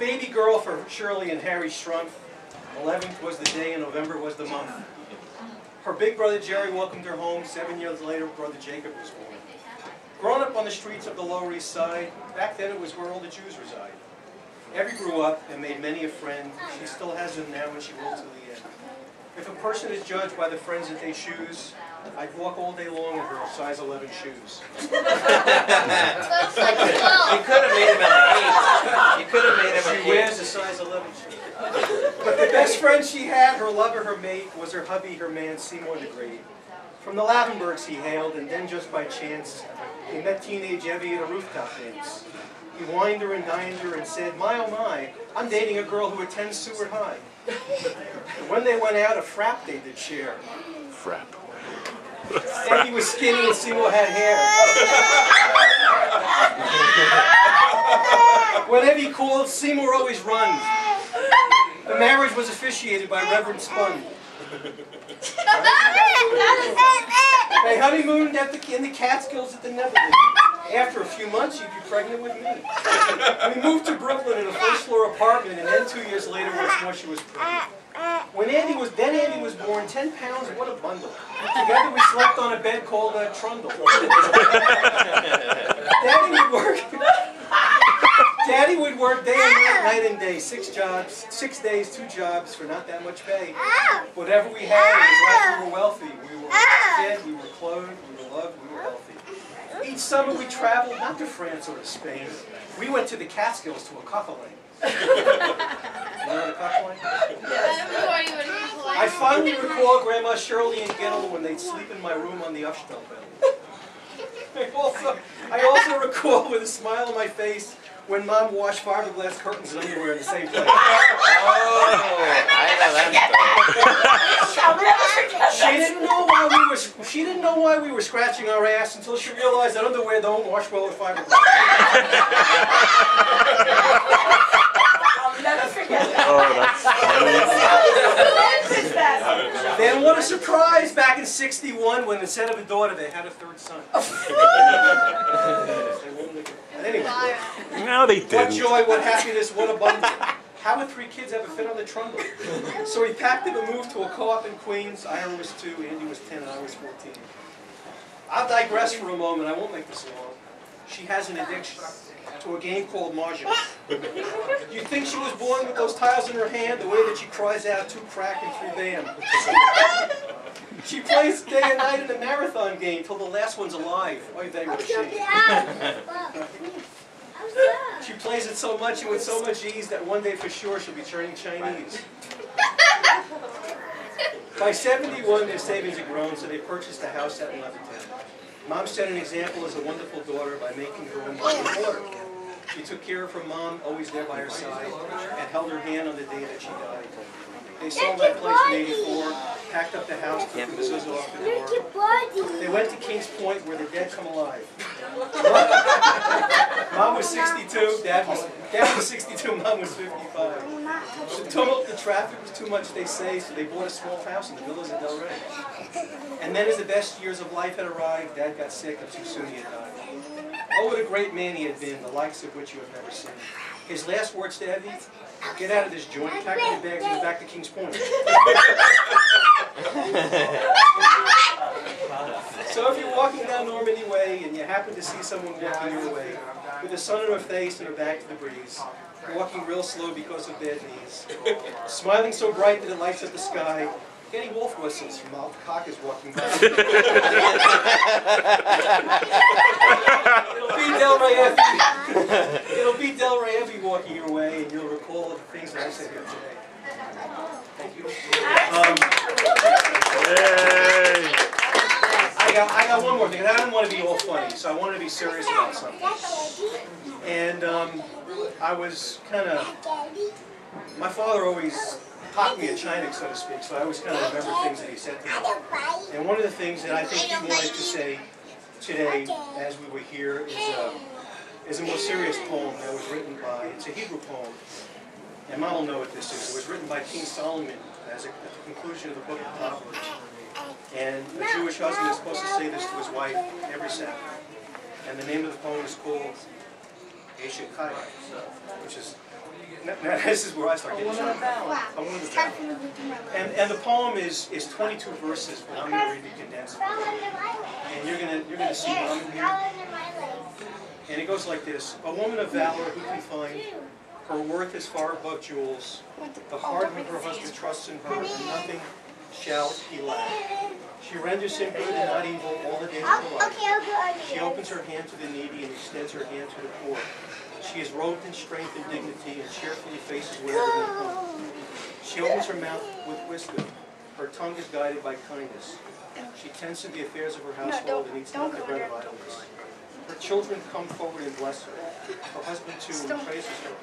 baby girl for Shirley and Harry Strumpf. 11th was the day and November was the month. Her big brother Jerry welcomed her home. 7 years later, brother Jacob was born. Growing up on the streets of the Lower East Side, back then it was where all the Jews reside. Evie grew up and made many a friend. She still has them now and she will to the end. If a person is judged by the friends that they choose, I'd walk all day long in her size 11 shoes. You could have made him an 8. You could have made him an 8. She wears a size 11 shoe. But the best friend she had, her lover, her mate, was her hubby, her man, Seymour the Great. From the Lavenbergs he hailed, and then just by chance, he met teenage Evie at a rooftop dance. He wined her and dined her and said, "My oh my, I'm dating a girl who attends Seward High." And when they went out, a frap they did share. Frap. Evie was skinny and Seymour had hair. When Evie called, Seymour always runs. The marriage was officiated by Reverend Spun. They honeymooned in the Catskills at the Netherlands. After a few months, she'd be pregnant with me. We moved to Brooklyn in a first-floor apartment, and then 2 years later, once more, she was pregnant. When Andy was born, 10 pounds, what a bundle. Together we slept on a bed called a trundle. Daddy would work day and night, night and day, 6 jobs, 6 days, 2 jobs for not that much pay. Whatever we had, it was like we were wealthy. We were fed, we were clothed, we were loved, we were healthy. Each summer we traveled, not to France or to Spain. We went to the Catskills to a cockle-line. You know what a cockle-line is? I finally recall Grandma Shirley and Giddle when they'd sleep in my room on the Upstell bed. I also recall with a smile on my face when Mom washed fiberglass curtains and underwear in the same place. Oh, I know that story. She didn't know why we were scratching our ass until she realized that underwear don't wash well with fiberglass. I'll never forget that. Oh, that's funny. Then what a surprise back in '61 when instead of a daughter they had a 3rd son. Anyway, No, they what didn't. joy, what happiness, what abundance. How would 3 kids ever fit on the trundle? So we packed up and moved to a co-op in Queens. Ira was 2, Andy was 10, and I was 14. I'll digress for a moment. I won't make this long. She has an addiction to a game called Mahjong. You think she was born with those tiles in her hand, the way that she cries out, 2 crack and 3 bam. She plays day and night in a marathon game till the last one's alive. Oy vey, what a shame. She plays it so much and with so much ease that one day for sure she'll be turning Chinese. By '71, their savings had grown, so they purchased a house out in Levittown. Mom set an example as a wonderful daughter by making her own water. She took care of her mom, always there by her side, and held her hand on the day that she died. They sold that place in '84, packed up the house, took the mezuzah off the door. They went to Kings Point where the dead come alive. Mom was 62, Dad was 62, Mom was 55. The tumult, the traffic was too much, they say, so they bought a small house in the villas of Del Rey. And then as the best years of life had arrived, Dad got sick and too soon he had died. Oh, what a great man he had been, the likes of which you have never seen. His last words to Evie, "Get out of this joint, pack up your bags and go back to Kings Point." So if you're walking down Normandy Way and you happen to see someone walking your way, with the sun on her face and her back to the breeze, walking real slow because of bad knees, smiling so bright that it lights up the sky, getting wolf whistles from Mount Cock is walking by. It'll be Del Rey Effie walking your way, and you'll recall the things that I said here today. Thank you. Yay. I got one more thing. I didn't want to be all funny, so I wanted to be serious about something. And I was kind of, my father always taught me a Chinik, so to speak, so I always kind of remember things that he said to me. And one of the things that I think he wanted to say today, as we were here, is a more serious poem that was written by, it's a Hebrew poem, and Mom will know what this is. It was written by King Solomon at the conclusion of the book of Proverbs. And a Jewish husband is supposed to say this to his wife every Sabbath. And the name of the poem is called Asia Kai, which is, now this is where I start getting shy. A woman of valor. And the poem is 22 verses, but I'm going to read the condensed version. And you're gonna see what I'm in here. And it goes like this: a woman of valor who can find her worth is far above jewels. The heart of her husband trusts in her, and nothing shall he lack. She renders him good and not evil all the days of her life. She opens her hand to the needy and extends her hand to the poor. She is robed in strength and dignity and cheerfully faces wherever they come. She opens her mouth with wisdom. Her tongue is guided by kindness. She tends to the affairs of her household and eats not the bread of idleness. Her children come forward and bless her. Her husband too and praises her.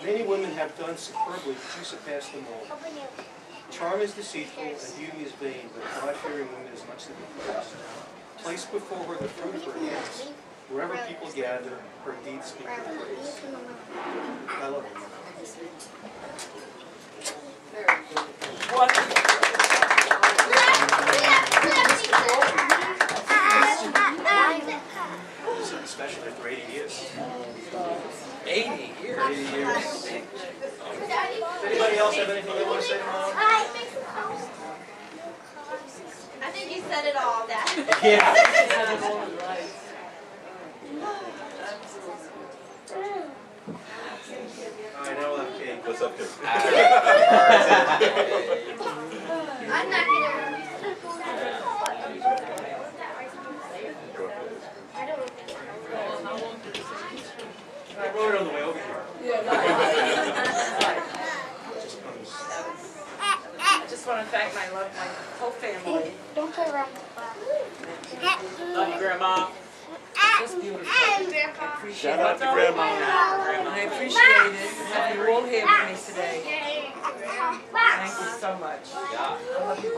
Many women have done superbly, but you surpass them all. Charm is deceitful and beauty is vain, but a God-fearing woman is much to be praised. Place before her the fruit of her hands. Wherever people gather, her deeds speak her praise. I love her. Especially after 80 years. 80 years. 80 years. Does anybody else have anything they want to say, Mom? I think you said it all, Dad. Yeah. Alright, now we'll have cake. What's up, kid? I'm not gonna. I wrote it on the way over here. I just want to thank my whole family. Don't play around with Love you, Grandma. Just beautiful. I appreciate Shout out to Grandma. I appreciate it. Have you all here with me today. Thank you so much. I love you.